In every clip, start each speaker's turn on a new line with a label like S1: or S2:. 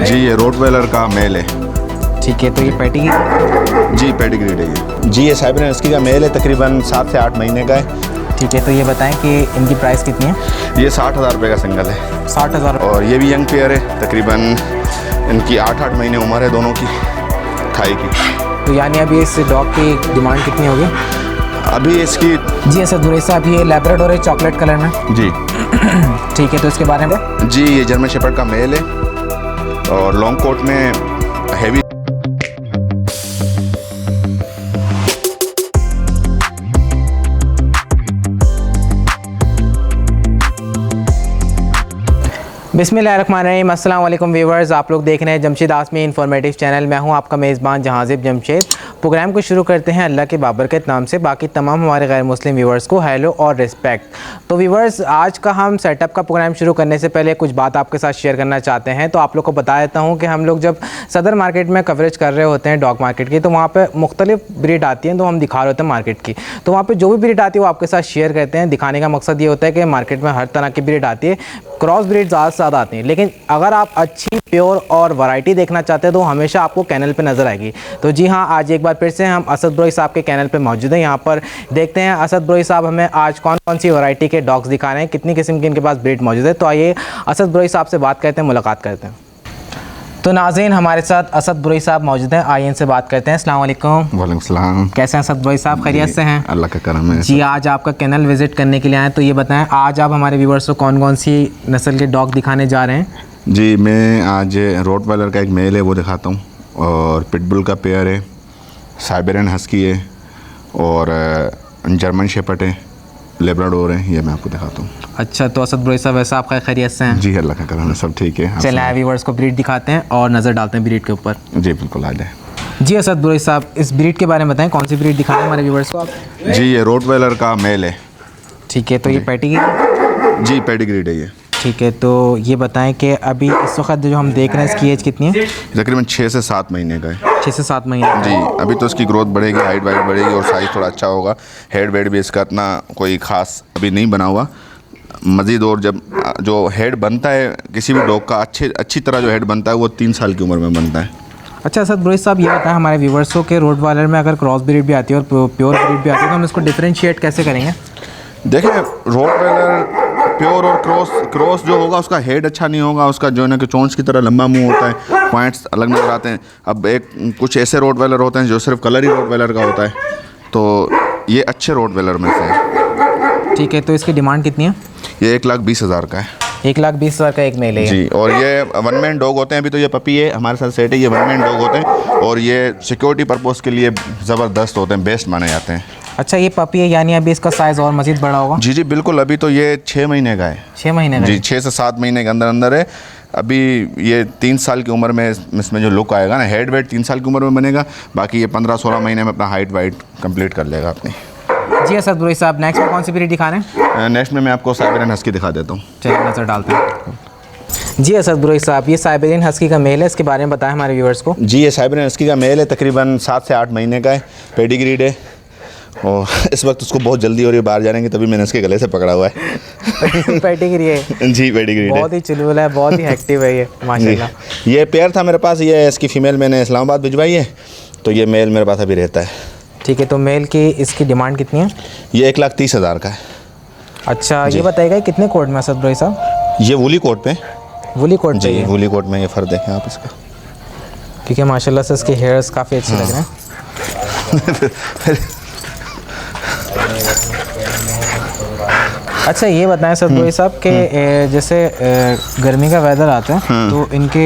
S1: जी ये रोटवेलर का मेल है।
S2: ठीक है, तो ये पैटी
S1: जी पेडिग्रीड है ये। जी ये साइबेरियन हस्की का मेल है, तकरीबन 7 से 8 महीने का है।
S2: ठीक है, तो ये बताएं कि इनकी प्राइस कितनी है?
S1: ये 60,000 रुपये का सिंगल है।
S2: 60,000।
S1: और ये भी यंग पेयर है, तकरीबन इनकी 8-8 महीने उम्र है दोनों की खाई की।
S2: तो यानी अभी इस डॉग की डिमांड कितनी होगी?
S1: अभी इसकी
S2: जी असद बुरैश साहब, ये लैब्राडोर है चॉकलेट कलर में।
S1: जी
S2: ठीक है, तो इसके बारे में
S1: जी ये जर्मन शेपर्ड का मेल है और लॉन्ग कोट में हैवी।
S2: बिस्मिल्लाहिर्रहमानिर्रहीम। अस्सलाम वालेकुम व्यूवर्स, आप लोग देख रहे हैं जमशेद आसमी इंफॉर्मेटिव चैनल। मैं हूं आपका मेज़बान जहाज़िब जमशेद। प्रोग्राम को शुरू करते हैं अल्लाह के बाबरकत नाम से। बाकी तमाम हमारे गैर मुस्लिम व्यूवर्स को हेलो और रिस्पेक्ट। तो व्यूवर्स, आज का हम सेटअप का प्रोग्राम शुरू करने से पहले कुछ बात आपके साथ शेयर करना चाहते हैं। तो आप लोग को बता देता हूँ कि हम लोग जब सदर मार्केट में कवरेज कर रहे होते हैं डॉग मार्केट की, तो वहाँ पर मुख्तलिफ ब्रीड आती हैं, तो हम दिखा रहे होते हैं मार्केट की। तो वहाँ पर जो भी ब्रीड आती है वो आपके साथ शेयर करते हैं। दिखाने का मकसद ये होता है कि मार्केट में हर तरह की ब्रीड आती है, क्रॉस ब्रीड ज़्यादा से ज़्यादा आती हैं, लेकिन अगर आप अच्छी प्योर और वैरायटी देखना चाहते हैं तो हमेशा आपको चैनल पे नज़र आएगी। तो जी हाँ, आज एक बार फिर से हम असद बुरैश साहब के चैनल पे मौजूद हैं। यहाँ पर देखते हैं असद बुरैश साहब हमें आज कौन कौन सी वैरायटी के डॉग्स दिखा रहे हैं, कितनी किस्म के इनके पास ब्रीड मौजूद है। तो आइए असद बुरैश साहब से बात करते हैं, मुलाकात करते हैं। तो नाज़रीन, हमारे साथ असद बुरैश साहब मौजूद हैं, आइए इनसे बात करते हैं। अस्सलाम वालेकुम।
S1: वालेकुम सलाम।
S2: कैसे हैं असद बुरैश साहब, खैरियत से हैं?
S1: अल्लाह का करम है
S2: जी। आज आपका चैनल विज़िट करने के लिए आए, तो ये बताएं आज आप हमारे व्यूवर्स को कौन कौन सी नस्ल के डॉग दिखाने जा रहे हैं?
S1: जी मैं आज रोटवेलर का एक मेल है वो दिखाता हूँ, और पिटबुल का पेयर है, साइबेरियन हस्की है, और जर्मन शेपर्ड है, लेब्राडोर है, ये मैं आपको दिखाता हूँ।
S2: अच्छा, तो असद बुरैश साहब वैसा आपका खैरियत से हैं?
S1: जी अल्लाह का करम है, सब ठीक है।
S2: चलें आए व्यूवर्स को ब्रीड दिखाते हैं और नज़र डालते हैं ब्रीड के ऊपर।
S1: जी बिल्कुल आ जाए।
S2: जी असद बुरैश साहब, इस ब्रीड के बारे में बताएं, कौन सी ब्रीड दिखाएं हमारे व्यूवर्स को आप?
S1: जी ये रोटवेलर का मेल है।
S2: ठीक है, तो ये पैटी
S1: जी पेडिग्रीड है ये।
S2: ठीक है, तो ये बताएं कि अभी इस वक्त जो हम देख रहे हैं इसकी एज कितनी है?
S1: तकरीबन 6 से 7 महीने का है।
S2: 6 से 7 महीने।
S1: जी अभी तो इसकी ग्रोथ बढ़ेगी, हाइट वाइट बढ़ेगी और साइज़ थोड़ा अच्छा होगा। हेड वेड भी इसका इतना कोई ख़ास अभी नहीं बना हुआ मज़ीद। और जब जो हेड बनता है किसी भी डॉग का अच्छी तरह जो हेड बनता है वो 3 साल की उम्र में बनता है।
S2: अच्छा असद बुरैश साहब, ये बताएं हमारे व्यूवर्स को कि रोटवाइलर में अगर क्रॉस ब्रीड भी आती है और प्योर ब्रीड भी आती है, तो हम इसको डिफ्रेंशिएट कैसे करेंगे?
S1: देखें, रोटवेलर प्योर और क्रॉस जो होगा उसका हेड अच्छा नहीं होगा, उसका जो है ना कि चोंच की तरह लंबा मुंह होता है, पॉइंट्स अलग नज़र आते हैं। अब कुछ ऐसे रोटवेलर होते हैं जो सिर्फ कलर ही रोटवेलर का होता है, तो ये अच्छे रोटवेलर में से है।
S2: ठीक है, तो इसकी डिमांड कितनी है?
S1: ये 1,20,000 का है।
S2: 1,20,000 का एक मेल है
S1: जी। और ये 1 मैन डॉग होते हैं। अभी तो ये पपी है, हमारे साथ सेट है, ये 1 मैन डॉग होते हैं और ये सिक्योरिटी पर्पज़ के लिए ज़बरदस्त होते हैं, बेस्ट माने जाते हैं।
S2: अच्छा, ये पपी है यानी अभी इसका साइज़ और मज़ीद बड़ा होगा?
S1: जी बिल्कुल। अभी तो ये 6 महीने का है।
S2: 6 महीने का?
S1: जी 6 से 7 महीने के अंदर है। अभी ये 3 साल की उम्र में इसमें जो लुक आएगा ना, हेड वेट 3 साल की उम्र में बनेगा, बाकी ये 15-16 महीने में अपना हाइट वाइट कंप्लीट कर लेगा अपनी।
S2: जी असद बुरैश साहब, नेक्स्ट में कौन सी ब्रीड दिखा रहे हैं?
S1: नेक्स्ट में मैं आपको साइबेरियन हस्की दिखा देता हूँ।
S2: चलिए नज़र डालते हैं। जी असद बुरैश साहब, ये साइबेरियन हस्की का मेल है, इसके बारे में बताएं हमारे व्यूवर्स को।
S1: जी ये साइबेरियन हस्की का मेल है, तकरीबन 7 से 8 महीने का है, पेडिग्रीड है, और इस वक्त उसको बहुत जल्दी हो रही है बाहर जाने की, तभी मैंने इसके गले से पकड़ा हुआ है।
S2: पेडिग्री है? जी
S1: पेडिग्री
S2: बहुत ही चुलबुला है, बहुत ही एक्टिव है ये माशाल्लाह।
S1: ये पेयर था मेरे पास, ये इसकी फ़ीमेल मैंने इस्लामाबाद भिजवाई है, तो ये मेल मेरे पास अभी रहता है।
S2: ठीक है, तो मेल की इसकी डिमांड कितनी है?
S1: ये 1,30,000 का है।
S2: अच्छा, ये बताइएगा कितने कोट में असद बुरैश साहब?
S1: ये वूली कोट पे।
S2: वूली कोट
S1: जी वूली कोट में। ये फर देखें आप इसका,
S2: ठीक है, माशाल्लाह से इसके हेयर्स काफ़ी अच्छे लग रहे हैं। अच्छा, ये बताएं सर बुरैश साहब के जैसे गर्मी का वेदर आता है, तो इनके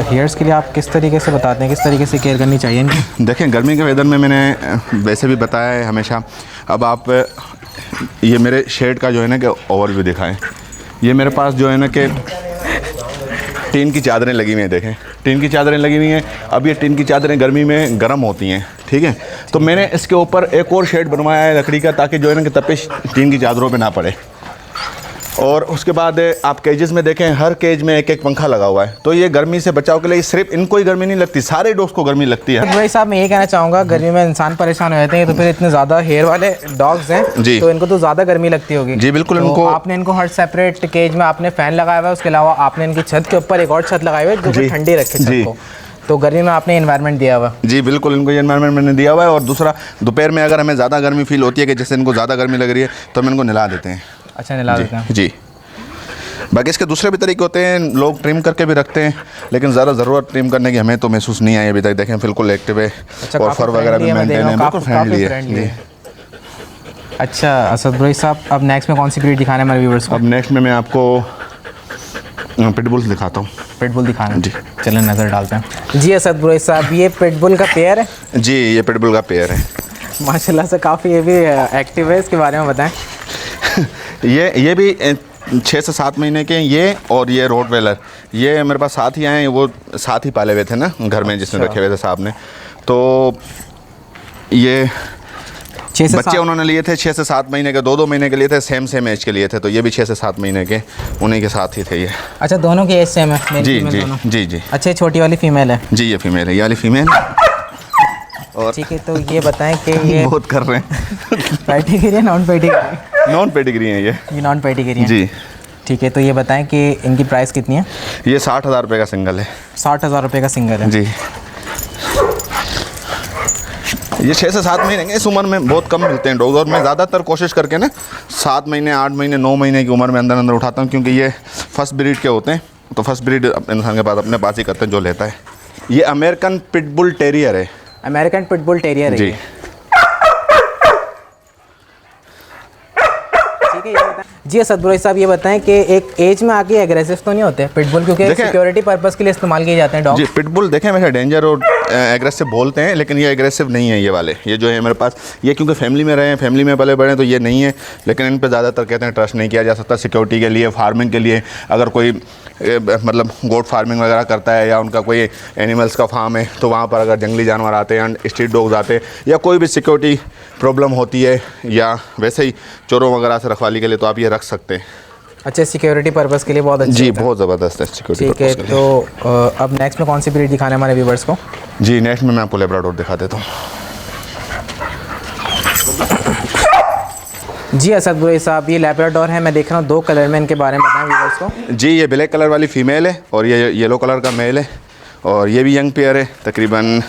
S2: हेयर्स के लिए आप किस तरीके से बताते हैं, किस तरीके से केयर करनी चाहिए इनकी?
S1: देखें, गर्मी के वेदर में मैंने वैसे भी बताया है हमेशा। अब आप ये मेरे शेड का जो है ना कि ओवरव्यू दिखाएं। ये मेरे पास जो है ना कि टीन की चादरें लगी हुई हैं, देखें टीन की चादरें लगी हुई हैं। अब ये टीन की चादरें गर्मी में गर्म होती हैं, ठीक है, तो मैंने इसके ऊपर एक और शेड बनवाया है लकड़ी का, ताकि जो है ना कि तपिश टीन की चादरों पे ना पड़े। और उसके बाद आप केजेस में देखें, हर केज में एक एक पंखा लगा हुआ है, तो ये गर्मी से बचाव के लिए सिर्फ इनको ही गर्मी नहीं लगती, सारे डॉग्स को गर्मी लगती है।
S2: भाई साहब, मैं ये कहना चाहूँगा, गर्मी में इंसान परेशान हो जाते हैं, तो फिर इतने ज़्यादा हेयर वाले डॉग्स हैं
S1: जी,
S2: तो इनको तो ज़्यादा गर्मी लगती होगी।
S1: जी बिल्कुल।
S2: तो
S1: इनको
S2: आपने इनको हर सेपरेट केज में आपने फ़ैन लगाया हुआ है, उसके अलावा आपने इनकी छत के ऊपर एक और छत लगाई हुई है जो कि ठंडी रखे छत को, तो गर्मी में आपने एनवायरनमेंट दिया हुआ।
S1: जी बिल्कुल, इनको ये एनवायरनमेंट मैंने दिया हुआ है। और दूसरा, दोपहर में अगर हमें ज़्यादा गर्मी फील होती है कि जैसे इनको ज़्यादा गर्मी लग रही है, तो हम इनको नहला देते हैं।
S2: अच्छा, नहला देते हैं
S1: जी। बाकी इसके दूसरे भी तरीके होते हैं, लोग ट्रिम करके भी रखते हैं, लेकिन ज़्यादा ज़रूरत ट्रिम करने की हमें तो महसूस नहीं आई अभी तक। देखें बिल्कुल एक्टिव है।
S2: अच्छा,
S1: और फर वगैरह भी मेंटेन है, बिल्कुल फ्रेंडली है।
S2: अच्छा असद भाई साहब, अब नेक्स्ट में कौन सी ब्रीड दिखाना है हमारे व्यूवर्स को?
S1: अब नेक्स्ट में मैं आपको पिटबुल दिखाता हूँ।
S2: पिटबुल दिखाना
S1: जी,
S2: चलें नज़र डालते हैं। जी असद भाई साहब, ये पिटबुल का पेयर है?
S1: जी, ये पिटबुल का पेयर है।
S2: माशाल्लाह से काफ़ी ये भी एक्टिव है, इसके बारे में बताएं।
S1: ये भी 6 से 7 महीने के, ये और ये रोटवेलर, ये मेरे पास साथ ही आए, वो साथ ही पाले हुए थे ना घर में, जिसमें रखे हुए थे साहब ने। तो ये बच्चे उन्होंने लिए थे 6 से 7 महीने के, 2-2 महीने के लिए थे, सेम एज के लिए थे, तो ये भी 6 से 7 महीने के, उन्हीं के साथ ही थे ये।
S2: अच्छा, दोनों की एज सेम है?
S1: जी जी जी जी।
S2: अच्छा, छोटी वाली फीमेल है?
S1: जी, ये फीमेल है, ये वाली फीमेल। और
S2: ठीक है, तो ये बताएं कि ये
S1: बहुत कर रहे हैं
S2: पेडिग्री है नॉन पेडिग्री?
S1: नॉन पेडिग्री है ये
S2: नॉन पेडिग्री है
S1: जी।
S2: ठीक है, तो ये बताएं कि इनकी प्राइस कितनी है?
S1: ये 60,000 रुपये का सिंगल है।
S2: 60,000 रुपये का सिंगल है?
S1: जी। ये 6 से 7 महीने के, इस उम्र में बहुत कम मिलते हैं डॉग, और मैं ज़्यादातर कोशिश करके ना 7 महीने, 8 महीने, 9 महीने की उम्र में अंदर उठाता हूँ, क्योंकि ये फर्स्ट ब्रीड के होते हैं, तो फर्स्ट ब्रीड इंसान के पास अपने पास ही करते हैं जो लेता है। ये अमेरिकन पिटबुल टेरियर है।
S2: अमेरिकन पिटबुल टेरियर है
S1: जी।
S2: ठीक है, ये बताएं जी असद भाई साहब, ये बताएं कि एक एज में आके एग्रेसिव तो नहीं होते पिटबुल, क्योंकि सिक्योरिटी पर्पस के लिए इस्तेमाल किए जाते हैं डॉग।
S1: जी, पिटबुल देखें वैसे डेंजर और एग्रेसिव बोलते हैं, लेकिन ये एग्रेसिव नहीं है। ये वाले, ये जो है मेरे पास, ये क्योंकि फैमिली में रहे हैं, फैमिली में पले बड़े हैं, तो ये नहीं है, लेकिन इन पे ज़्यादातर कहते हैं ट्रस्ट नहीं किया जा सकता। सिक्योरिटी के लिए, फार्मिंग के लिए, अगर कोई मतलब गोट फार्मिंग वगैरह करता है, या उनका कोई एनिमल्स का फार्म है, तो वहाँ पर अगर जंगली जानवर आते हैं, स्ट्रीट डॉग्स आते हैं, या कोई भी सिक्योरिटी प्रॉब्लम होती है, या वैसे ही चोरों वगैरह से रखवाली के लिए, तो आप ये रख सकते हैं।
S2: अच्छा, सिक्योरिटी पर्पस के लिए बहुत अच्छा। जी,
S1: बहुत ज़बरदस्त है सिक्योरिटी।
S2: ठीक है, तो अब नेक्स्ट में कौन सी ब्रीड दिखाना है हमारे व्यूवर्स को?
S1: जी, नेक्स्ट में मैं आपको लेब्राडोर दिखा देता हूँ।
S2: जी असद भाई साहब, ये लैब्राडोर है, मैं देख रहा हूँ 2 कलर में, इनके बारे में बताएं व्यूवर्स को।
S1: जी, ये ब्लैक कलर वाली फ़ीमेल है, और ये येलो कलर का मेल है, और ये भी यंग पेयर है। तकरीबन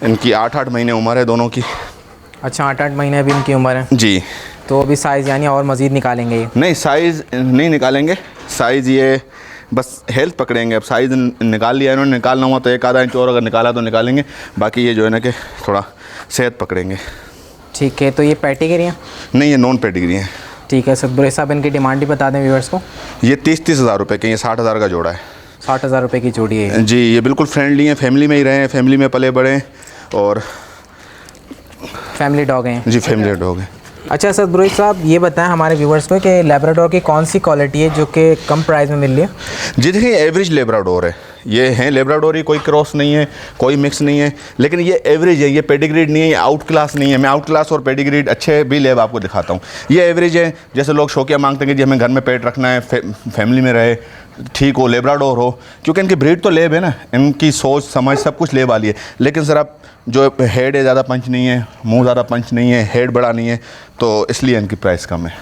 S1: इनकी 8-8 महीने उम्र है दोनों की।
S2: अच्छा, 8-8 महीने अभी इनकी उम्र है?
S1: जी।
S2: तो अभी साइज़ यानी और मज़ीद निकालेंगे ये?
S1: नहीं, साइज़ नहीं निकालेंगे, साइज़ ये बस हेल्थ पकड़ेंगे। अब साइज़ निकाल लिया इन्होंने, निकालना हुआ तो 1-आधा इंच और अगर निकाला तो निकालेंगे, बाकी ये जो है ना कि थोड़ा सेहत पकड़ेंगे।
S2: ठीक है, तो ये पेडिग्री है?
S1: नहीं, ये नॉन पेडिग्री है।
S2: ठीक है असद भाई साहब, इनकी डिमांड ही बता दें व्यूवर्स को।
S1: ये 30-30 हज़ार रुपये के, ये 60,000 का जोड़ा है।
S2: 60,000 रुपये की जोड़ी है
S1: जी। ये बिल्कुल फ्रेंडली हैं, फैमिली में ही रहे हैं, फैमिली में पले बड़े हैं, और
S2: फैमिली डॉग हैं?
S1: जी, फैमिली डॉग है।
S2: अच्छा असद भाई साहब, ये बताएं हमारे व्यूवर्स को कि लैब्राडोर की कौन सी क्वालिटी है जो कि कम प्राइस में मिल रही है?
S1: जी देखिए, एवरेज लेब्राडोर है, ये हैं लेब्राडोर ही, कोई क्रॉस नहीं है, कोई मिक्स नहीं है, लेकिन ये एवरेज है, ये पेडिग्रीड नहीं है, ये आउट क्लास नहीं है। मैं आउट क्लास और पेडिग्रीड अच्छे भी लेब आपको दिखाता हूँ। ये एवरेज है, जैसे लोग शौकिया मांगते हैं कि जी हमें घर में पेट रखना है, फैमिली में रहे, ठीक हो, लेब्राडोर हो, क्योंकि इनकी ब्रीड तो लेब है ना, इनकी सोच समझ सब कुछ लेब वाली है, लेकिन सर आप जो हेड है ज़्यादा पंच नहीं है, मुंह ज़्यादा पंच नहीं है, हेड बड़ा नहीं है, तो इसलिए इनकी प्राइस कम है।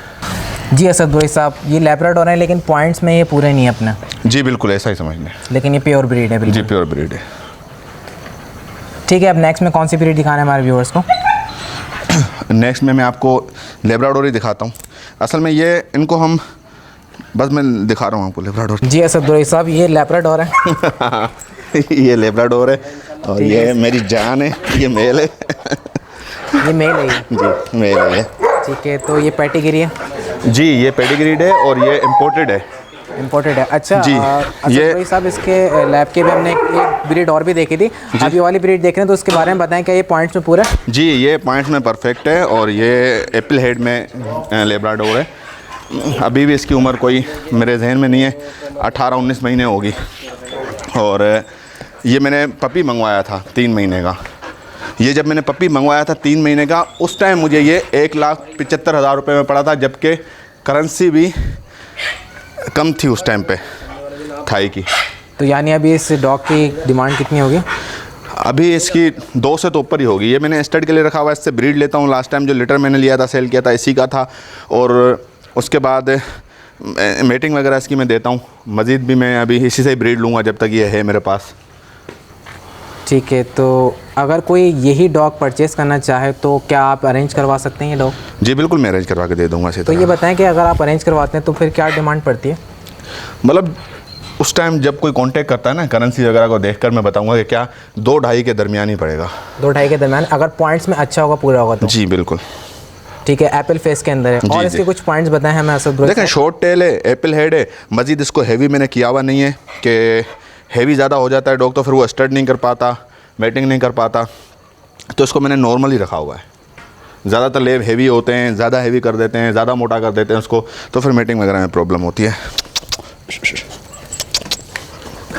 S2: जी असद भाई साहब, ये लैब्राडोर है, लेकिन पॉइंट्स में ये पूरे नहीं है अपना?
S1: जी बिल्कुल, ऐसा ही समझ लें,
S2: लेकिन ये प्योर ब्रीड है?
S1: जी, प्योर ब्रीड है।
S2: ठीक है, अब नेक्स्ट में कौन सी ब्रीड दिखाना है हमारे व्यूअर्स को?
S1: नेक्स्ट में मैं आपको लेब्राडोर ही दिखाता हूँ। असल में ये इनको हम बस मैं दिखा रहा हूँ आपको लेब्राडोर।
S2: जी असद भाई साहब, ये लैब्राडोर है?
S1: ये लेब्राडोर है, और ये मेरी जान है, ये मेल है।
S2: ये मेल है?
S1: जी, मेल है।
S2: ठीक है, तो ये पेडिग्री है?
S1: जी, ये पेडिग्रीड है, और ये इम्पोर्टेड है।
S2: इम्पोर्टेड है? अच्छा
S1: जी।
S2: ये भाई साहब, इसके लैब के भी हमने एक ब्रीड और भी देखी थी, अब ये वाली ब्रीड देख रहे हैं, तो उसके बारे में बताएं, क्या ये पॉइंट्स में पूरा?
S1: जी, ये पॉइंट्स में परफेक्ट है, और ये एप्पल हेड में लेब्राडोर है। अभी भी इसकी उम्र कोई मेरे जहन में नहीं है, 18-19 महीने होगी, और ये मैंने पपी मंगवाया था 3 महीने का। ये जब मैंने पपी मंगवाया था 3 महीने का, उस टाइम मुझे ये 1,75,000 रुपये में पड़ा था, जबकि करेंसी भी कम थी उस टाइम पे थाई की।
S2: तो यानी अभी इस डॉग की डिमांड कितनी होगी?
S1: अभी इसकी 2 से तो ऊपर ही होगी। ये मैंने स्टड के लिए रखा हुआ है, इससे ब्रीड लेता हूँ। लास्ट टाइम जो लिटर मैंने लिया था, सेल किया था, इसी का था। और उसके बाद मेटिंग वगैरह इसकी मैं देता हूँ। मज़ीद भी मैं अभी इसी से ही ब्रीड लूँगा जब तक ये है मेरे पास।
S2: ठीक है, तो अगर कोई यही डॉग परचेज़ करना चाहे तो क्या आप अरेंज करवा सकते हैं ये डॉग?
S1: जी बिल्कुल, मैं अरेंज करवा के दे दूँगा।
S2: तो ये बताएं कि अगर आप अरेंज करवाते हैं तो फिर क्या डिमांड पड़ती है?
S1: मतलब उस टाइम जब कोई कांटेक्ट करता है ना, करेंसी वगैरह को देखकर मैं बताऊंगा कि क्या 2-2.5 के दरमियान ही पड़ेगा।
S2: 2-2.5 के दरमियान, अगर पॉइंट्स में अच्छा होगा, पूरा होगा तो?
S1: जी बिल्कुल।
S2: ठीक है, एप्पल फेस के अंदर है।
S1: जी,
S2: और इसके कुछ पॉइंट्स बताएं हमें असद भाई।
S1: देखें, शॉर्ट टेल है, एप्पल हेड है। मज़ीद इसको हैवी मैंने किया हुआ नहीं है कि हैवी ज़्यादा हो जाता है डॉग तो फिर वो स्टड नहीं कर पाता, मैटिंग नहीं कर पाता। तो इसको मैंने नॉर्मल ही रखा हुआ है। ज़्यादातर लेब हैवी होते हैं, ज़्यादा हैवी कर देते हैं, ज़्यादा मोटा कर देते हैं उसको, तो फिर मैटिंग वगैरह में प्रॉब्लम होती है।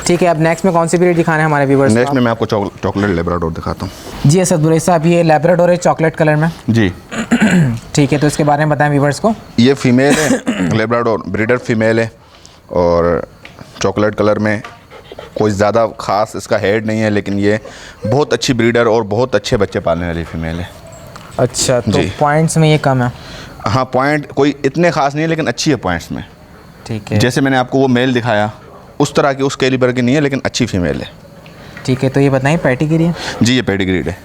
S2: ठीक है, अब नेक्स्ट में कौन सी ब्रीड दिखाना है हमारे व्यूअर्स को?
S1: नेक्स्ट में मैं आपको चॉकलेट लेब्राडोर दिखाता हूँ।
S2: जी असद भाई साहब, ये लेब्राडोर है चॉकलेट कलर में।
S1: जी
S2: ठीक है, तो इसके बारे में बताएं व्यूअर्स को।
S1: ये फ़ीमेल है, लेब्राडोर ब्रीडर फ़ीमेल है और चॉकलेट कलर में। कोई ज़्यादा ख़ास इसका हेड नहीं है, लेकिन ये बहुत अच्छी ब्रीडर और बहुत अच्छे बच्चे पालने वाली फ़ीमेल है।
S2: अच्छा, तो पॉइंट्स में ये कम है?
S1: हाँ, पॉइंट कोई इतने ख़ास नहीं है, लेकिन अच्छी है पॉइंट्स में।
S2: ठीक है,
S1: जैसे मैंने आपको वो मेल दिखाया उस तरह की, उस कैलिबर की नहीं है, लेकिन अच्छी फ़ीमेल है।
S2: ठीक है, तो ये बताएं पेडिग्री है?
S1: जी, ये पेडिग्रीड है।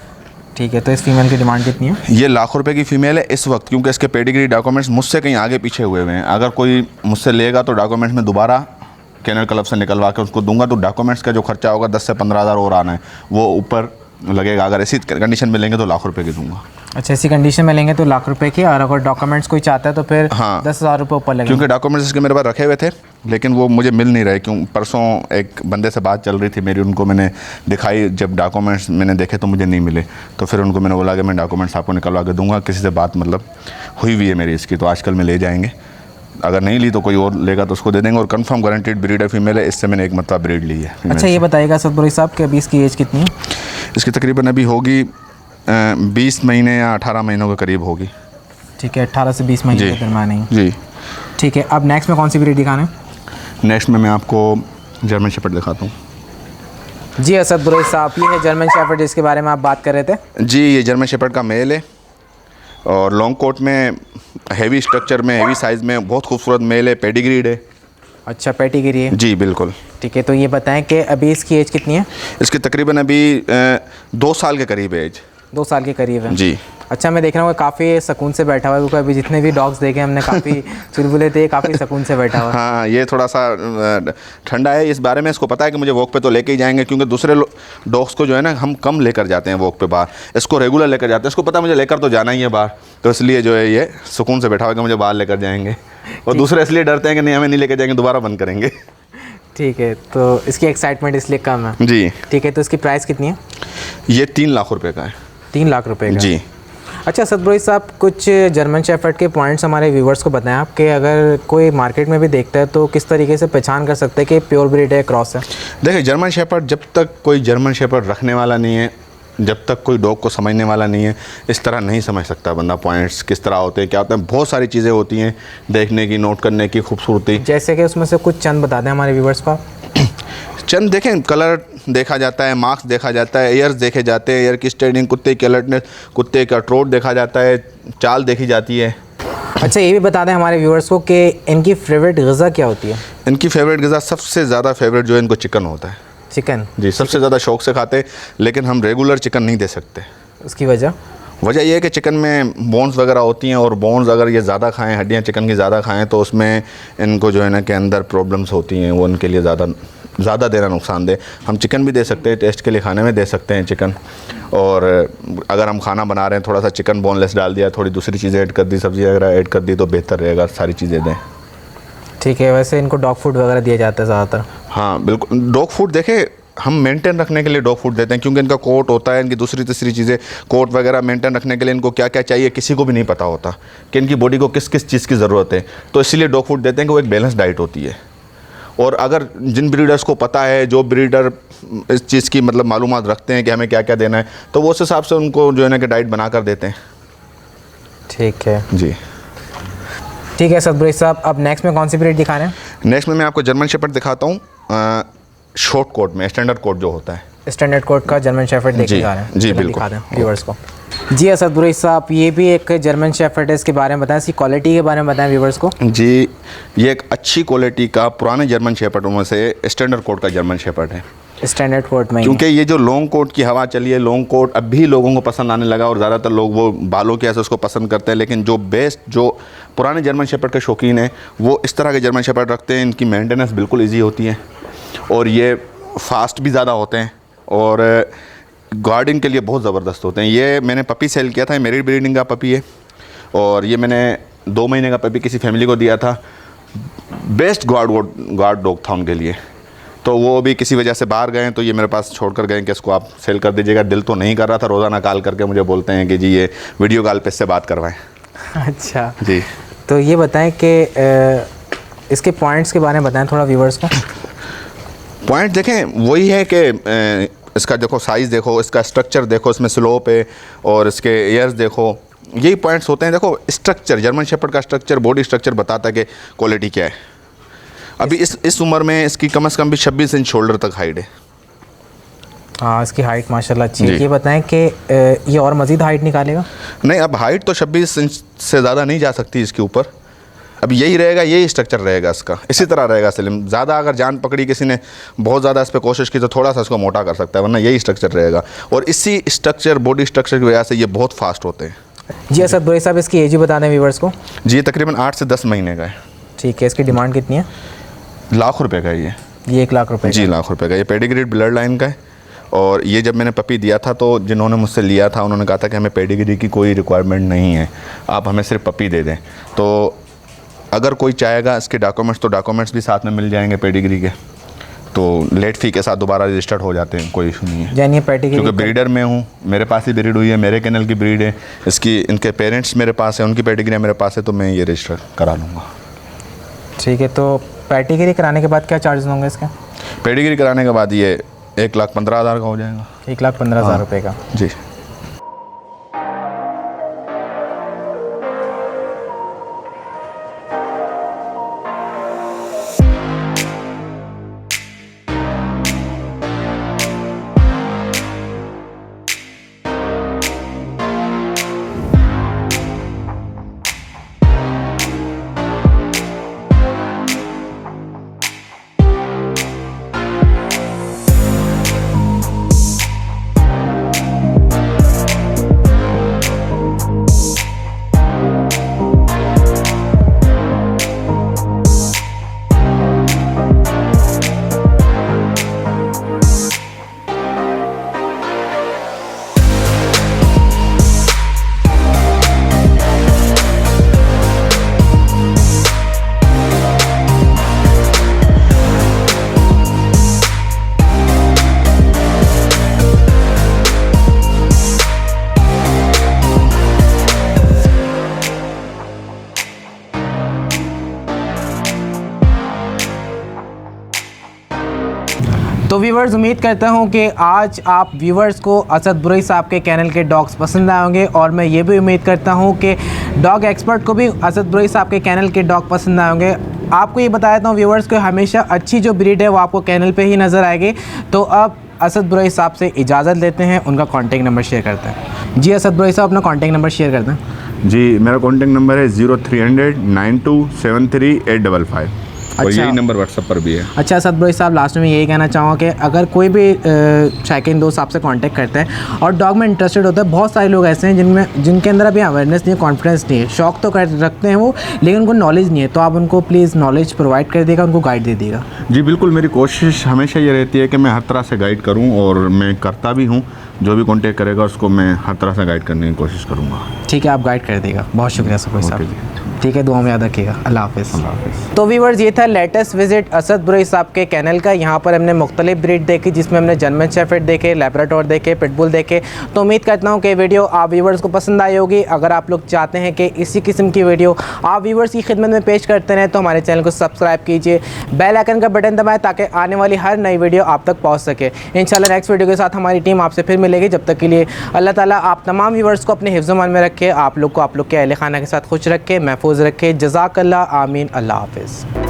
S2: ठीक है, तो इस फीमेल की डिमांड कितनी है?
S1: ये लाखों रुपए की फ़ीमेल है इस वक्त, क्योंकि इसके पेडिग्री डॉक्यूमेंट्स मुझसे कहीं आगे पीछे हुए हैं। अगर कोई मुझसे लेगा तो डॉक्यूमेंट्स में दोबारा कैनल क्लब से निकलवा के उसको दूंगा, तो डॉक्यूमेंट्स का जो खर्चा होगा 10 से 15 हज़ार और आना है, वो ऊपर लगेगा। अगर इसी कंडीशन में लेंगे तो लाखों रुपए की दूंगा।
S2: अच्छा, इसी कंडीशन में लेंगे तो लाख रुपए की, और अगर डॉक्यूमेंट्स कोई चाहता है तो फिर
S1: हाँ
S2: 10,000 रुपये ऊपर लगेंगे।
S1: क्योंकि डॉक्यूमेंट्स इसके मेरे पास रखे हुए थे, लेकिन वो मुझे मिल नहीं रहे। क्यों, परसों एक बंदे से बात चल रही थी मेरी, उनको मैंने दिखाई, जब डॉक्यूमेंट्स मैंने देखे तो मुझे नहीं मिले। तो फिर उनको मैंने बोला कि मैं डॉक्यूमेंट्स आपको निकलवा के दूंगा। किसी से बात मतलब हुई हुई है मेरी इसकी, तो आजकल में ले जाएंगे। अगर नहीं ली तो कोई और लेगा तो उसको दे देंगे। और कंफर्म गारंटीड ब्रीडर फीमेल है, इससे मैंने एक मतलब ब्रीड ली है।
S2: अच्छा, ये बताइएगा सदबुरी साहब कि अभी इसकी एज कितनी है?
S1: इसकी तकरीबन अभी होगी 20 महीने या 18 महीनों के करीब होगी।
S2: ठीक है, 18 से 20 महीने के दरमियान है।
S1: जी
S2: ठीक है, अब नेक्स्ट में कौन सी ब्रीड दिखाना है?
S1: नेक्स्ट में मैं आपको जर्मन शेपर्ड दिखाता हूँ।
S2: जी असद बुरई साहब, ये है जर्मन शेपर्ड जिसके बारे में आप बात कर रहे थे।
S1: जी, ये जर्मन शेपर्ड का मेल है और लॉन्ग कोट में, हेवी स्ट्रक्चर में, हेवी साइज़ में, बहुत खूबसूरत मेल है। पेडिग्रीड है।
S2: अच्छा, पेडिग्री है?
S1: जी बिल्कुल।
S2: ठीक है, तो ये बताएं कि अभी इसकी एज कितनी है?
S1: इसकी तकरीबन अभी 2 साल के करीब है एज।
S2: 2 साल के करीब है
S1: जी।
S2: अच्छा, मैं देख रहा हूँ काफ़ी सुकून से बैठा हुआ है, क्योंकि अभी जितने भी डॉग्स देखे हमने काफ़ी चुलबुले थे, काफ़ी सुकून से बैठा हुआ है।
S1: हाँ, ये थोड़ा सा ठंडा है। इस बारे में इसको पता है कि मुझे वॉक पे तो लेके ही जाएंगे, क्योंकि दूसरे डॉग्स को जो है ना हम कम लेकर जाते हैं वॉक पे बाहर। इसको रेगुलर लेकर जाते हैं, इसको पता है मुझे लेकर तो जाना ही है बाहर, तो इसलिए जो है ये सुकून से बैठा हुआ है कि मुझे बाहर लेकर जाएंगे। और दूसरे इसलिए डरते हैं कि नहीं, हमें नहीं लेकर जाएंगे, दोबारा बंद करेंगे।
S2: ठीक है, तो इसकी एक्साइटमेंट इसलिए कम है।
S1: जी।
S2: ठीक है, तो इसकी प्राइस कितनी है?
S1: ये 3 लाख रुपए का है।
S2: 3 लाख रुपए का?
S1: जी।
S2: अच्छा सदबुरई साहब, कुछ जर्मन शेफर्ड के पॉइंट्स हमारे व्यूवर्स को बताएं आप, कि अगर कोई मार्केट में भी देखता है तो किस तरीके से पहचान कर सकते हैं कि प्योर ब्रीड है, क्रॉस है? देखिए,
S1: जर्मन शेफर्ड, जब तक कोई जर्मन शेफर्ड रखने वाला नहीं है, जब तक कोई डॉग को समझने वाला नहीं है, इस तरह नहीं समझ सकता बंदा पॉइंट्स किस तरह होते हैं, क्या होते हैं। बहुत सारी चीज़ें होती हैं देखने की, नोट करने की, खूबसूरती।
S2: जैसे कि उसमें से कुछ चंद बता दें हमारे व्यूवर्स को।
S1: चंद देखें, कलर देखा जाता है, मार्क्स देखा जाता है, एयर्स देखे जाते हैं, एयर की स्टेडिंग, कुत्ते की अलर्टनेस, कुत्ते का ट्रोट देखा जाता है, चाल देखी जाती है।
S2: अच्छा, ये भी बता दें हमारे व्यूवर्स को कि इनकी फेवरेट ग़िज़ा क्या होती है?
S1: इनकी फेवरेट ग़िज़ा, सबसे ज़्यादा फेवरेट जो है इनको चिकन होता है।
S2: चिकन?
S1: जी, सबसे ज़्यादा शौक से खाते, लेकिन हम रेगुलर चिकन नहीं दे सकते।
S2: उसकी वजह
S1: ये है कि चिकन में बोन्स वगैरह होती हैं, और बोन्स अगर ये ज़्यादा खाएं, हड्डियाँ चिकन की ज़्यादा खाएं, तो उसमें इनको जो है ना कि अंदर प्रॉब्लम्स होती हैं, वो उनके लिए ज़्यादा देना नुकसानदेह। हम चिकन भी दे सकते हैं, टेस्ट के लिए खाने में दे सकते हैं चिकन। और अगर हम खाना बना रहे हैं, थोड़ा सा चिकन बोनलेस डाल दिया, थोड़ी दूसरी चीज़ें ऐड कर दी, सब्ज़ी वगैरह ऐड कर दी, तो बेहतर रहेगा, सारी चीज़ें दें।
S2: ठीक है, वैसे इनको डॉग फूड वगैरह दिया जाता है ज़्यादातर?
S1: हाँ बिल्कुल, डॉग फूड देखें हम मेंटेन रखने के लिए डॉग फूड देते हैं, क्योंकि इनका कोट होता है, इनकी दूसरी तीसरी चीज़ें, कोट वगैरह मेंटेन रखने के लिए इनको क्या क्या चाहिए किसी को भी नहीं पता होता कि इनकी बॉडी को किस किस चीज़ की ज़रूरत है। तो इसीलिए डॉग फूड देते हैं कि वो एक बैलेंस डाइट होती है। और अगर जिन ब्रीडर्स को पता है, जो ब्रीडर इस चीज़ की मतलब मालूमात रखते हैं कि हमें क्या क्या देना है, तो वो उस हिसाब से उनको जो है ना कि डाइट बना कर देते हैं।
S2: ठीक है
S1: जी।
S2: ठीक है सदबुरई साहब, अब नेक्स्ट में कौन सी ब्रीड दिखा रहे हैं?
S1: नेक्स्ट में मैं आपको जर्मन शेपर्ड दिखाता हूँ शॉर्ट कोट में, स्टैंडर्ड कोट जो होता है।
S2: स्टैंडर्ड कोट का जर्मन शेफर्ड देखने जा रहे हैं।
S1: जी
S2: चलो
S1: बिल्कुल,
S2: दिखा दें व्यूवर्स को। जी असद बुरैश साहब, ये भी एक जर्मन शेफर्ड है, इसके बारे में बताएं, इसकी क्वालिटी के बारे में बताएं व्यूवर्स को।
S1: जी, ये एक अच्छी क्वालिटी का पुराने जर्मन शेपर्डों में से स्टैंडर्ड कोट का जर्मन शेपर्ड है।
S2: स्टैंडर्ड कोट में,
S1: क्योंकि ये जो लॉन्ग कोट की हवा चली है, लॉन्ग कोट अब भी लोगों को पसंद आने लगा और ज़्यादातर लोग वो बालों के ऐसे उसको पसंद करते हैं। लेकिन जो बेस्ट, जो पुराने जर्मन शेपर्ड के शौकीन हैं, वो इस तरह के जर्मन शेपर्ड रखते हैं। इनकी मेंटेनेंस बिल्कुल ईजी होती है और ये फास्ट भी ज़्यादा होते हैं और गार्डिंग के लिए बहुत ज़बरदस्त होते हैं। ये मैंने पपी सेल किया था, मेरी ब्रीडिंग का पपी है और ये मैंने 2 महीने का पपी किसी फैमिली को दिया था। बेस्ट गार्ड डॉग था उनके लिए, तो वो भी किसी वजह से बाहर गए तो ये मेरे पास छोड़कर गए कि इसको आप सेल कर दीजिएगा। दिल तो नहीं कर रहा था, रोज़ाना कॉल करके मुझे बोलते हैं कि जी ये वीडियो कॉल पे इससे बात करवाएं।
S2: अच्छा
S1: जी,
S2: तो ये बताएं कि इसके पॉइंट्स के बारे में बताएं थोड़ा व्यूवर्स को।
S1: पॉइंट देखें, वही है कि इसका देखो साइज़ देखो, इसका स्ट्रक्चर देखो, इसमें स्लोप है और इसके एयर्स देखो, यही पॉइंट्स होते हैं। देखो स्ट्रक्चर, जर्मन शेपर्ड का स्ट्रक्चर, बॉडी स्ट्रक्चर बताता है कि क्वालिटी क्या है। अभी इस उम्र में इसकी कम से कम भी 26 इंच शोल्डर तक हाइट है।
S2: हाँ, इसकी हाइट माशाल्लाह अच्छी है। ये बताएं कि ये और मज़ीद हाइट निकालेगा?
S1: नहीं, अब हाइट तो 26 इंच से ज़्यादा नहीं जा सकती इसके ऊपर। अब यही रहेगा, यही स्ट्रक्चर रहेगा इसका, इसी तरह रहेगा स्लिम। ज़्यादा अगर जान पकड़ी किसी ने, बहुत ज़्यादा इस पर कोशिश की तो थोड़ा सा इसको मोटा कर सकता है, वरना यही स्ट्रक्चर रहेगा। और इसी स्ट्रक्चर, बॉडी स्ट्रक्चर की वजह से ये बहुत फास्ट होते हैं।
S2: जी असद बुरैश साहब, इसकी एज भी बता दें व्यूवर्स को।
S1: जी, तकरीबन 8 से 10 महीने का है।
S2: ठीक है, इसकी डिमांड कितनी है?
S1: लाख रुपए का है
S2: ये 1 लाख रुपए?
S1: जी, लाख रुपए का। ये पेडिग्रीड ब्लड लाइन का है और ये जब मैंने पपी दिया था तो जिन्होंने मुझसे लिया था उन्होंने कहा था कि हमें पेडिग्री की कोई रिक्वायरमेंट नहीं है, आप हमें सिर्फ पपी दे दें। तो अगर कोई चाहेगा इसके डॉक्यूमेंट्स, तो डॉक्यूमेंट्स भी साथ में मिल जाएंगे पेडिग्री के, तो लेट फ़ी के साथ दोबारा रजिस्टर्ड हो जाते हैं, कोई इशू नहीं है।
S2: यानी पेडिग्री,
S1: क्योंकि ब्रीडर मैं हूँ, मेरे पास ही ब्रीड हुई है, मेरे कैनल की ब्रीड है, इसकी इनके पेरेंट्स मेरे पास है, उनकी पेडिग्री मेरे पास है, तो मैं ये रजिस्टर करा लूँगा।
S2: ठीक है, तो पेडिग्री कराने के बाद क्या चार्जेस होंगे इसके?
S1: पेडिग्री कराने के बाद ये 1,15,000 का हो जाएगा।
S2: 1,15,000 रुपये का?
S1: जी।
S2: तो व्यूवर्स, उम्मीद करता हूं कि आज आप व्यूवर्स को असद बुरैश साहब के कैनल के डॉग्स पसंद आए होंगे और मैं ये भी उम्मीद करता हूं कि डॉग एक्सपर्ट को भी असद बुरैश साहब के कैनल के डॉग पसंद आए होंगे। आपको ये बता देता हूँ व्यूवर्स को, हमेशा अच्छी जो ब्रीड है वो आपको कैनल पे ही नज़र आएगी। तो अब असद बुरैश साहब से इजाज़त लेते हैं, उनका कॉन्टेक्ट नंबर शेयर करते हैं। जी असद बुरैश साहब, अपना कॉन्टेक्ट नंबर शेयर करते हैं।
S1: जी, मेरा कॉन्टेक्ट नंबर है 0300 9273 855 और
S2: अच्छा।
S1: यही नंबर व्हाट्सएप पर भी है।
S2: अच्छा असद बुरैश साहब, लास्ट में यही कहना चाहूँगा कि अगर कोई भी शौकीन दोस्त आपसे कांटेक्ट करता है और डॉग में इंटरेस्टेड होता है, बहुत सारे लोग ऐसे हैं जिनके अंदर अभी अवेयरनेस नहीं है, कॉन्फिडेंस नहीं है, शौक तो रखते हैं वो, लेकिन उनको नॉलेज नहीं है, तो आप उनको प्लीज़ नॉलेज प्रोवाइड कर देगा, उनको गाइड दे देगा।
S1: जी बिल्कुल, मेरी कोशिश हमेशा ये रहती है कि मैं हर तरह से गाइड करूं और मैं करता भी हूं। जो भी कांटेक्ट करेगा उसको मैं हर तरह से गाइड करने की कोशिश करूंगा। ठीक
S2: है, आप गाइड कर देगा। बहुत शुक्रिया असद बुरैश साहब। ठीक है, दुआ में याद रखिएगा। अल्लाह हाफ़िज़। तो व्यूअर्स, ये था लेटेस्ट विजिट असद बुरैश साहब के कैनल का। यहाँ पर हमने मुख्तलिफ ब्रीड देखी, जिसमें हमने जर्मन शेफर्ड देखे, लैब्राडोर देखे, पिटबुल देखे। तो उम्मीद करता हूँ कि वीडियो आप व्यूवर्स को पसंद आई होगी। अगर आप लोग चाहते हैं कि इसी किस्म की वीडियो आप व्यूवर्स की खिदमत में पेश करते रहें तो हमारे चैनल को सब्सक्राइब कीजिए, बेल आइकन का बटन दबाएं ताकि आने वाली हर नई वीडियो आप तक पहुँच सके। इंशाल्लाह नेक्स्ट वीडियो के साथ हमारी टीम आपसे फिर मिलेगी। जब तक के लिए अल्लाह ताला आप तमाम व्यूवर्स को अपने हिफ्ज़-ओ-मान में रखे, आप लोग को आप लोग के अहल खाना के साथ खुश रखे, महफूज रखे। जज़ाकल्लाह, आमीन। अल्लाह हाफ़िज़।